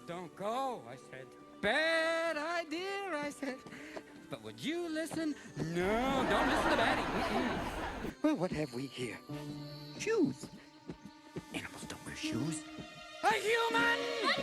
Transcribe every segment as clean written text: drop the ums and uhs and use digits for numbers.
Don't go, I said. Bad idea, I said. But would you listen? No, don't listen to Batty. Well, what have we here? Shoes. Animals don't wear shoes. A human! A tree!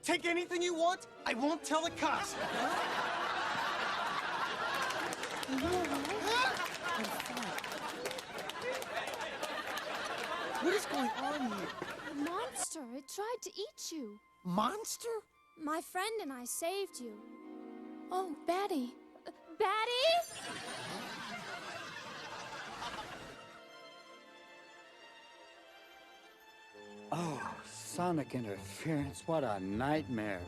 Take anything you want. I won't tell the cops. What is going on here? A monster. It tried to eat you. Monster? My friend and I saved you. Oh, Batty. Batty? Oh, sonic interference. What a nightmare.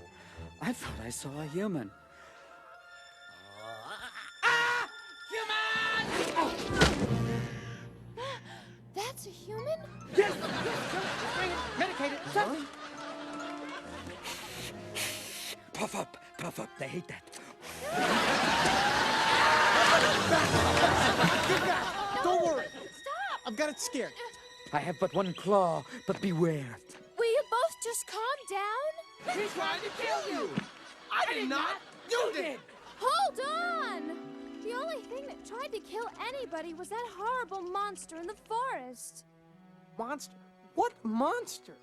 I thought I saw a human. Ah! Human! That's a human? Yes! Bring it! Medicated! Something! Puff up! Puff up! They hate that. Get back! Don't worry. Stop! I've got it scared. I have but one claw, but beware. Will you both just calm down? He's trying to kill you. I did not. You did. Hold on! The only thing that tried to kill anybody was that horrible monster in the forest. Monster? What monster?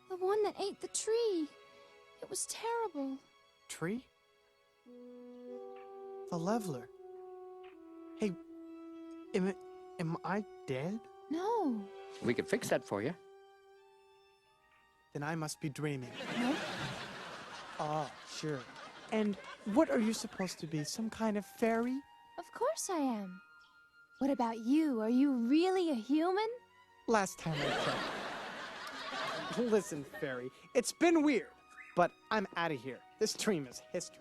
The one that ate the tree. It was terrible. Tree? The leveler. Hey, am I dead? No. We could fix that for you. Then I must be dreaming. Nope. Ah, sure. And what are you supposed to be? Some kind of fairy? Of course I am. What about you? Are you really a human? Last time I checked. Listen, fairy, it's been weird, but I'm out of here. This dream is history.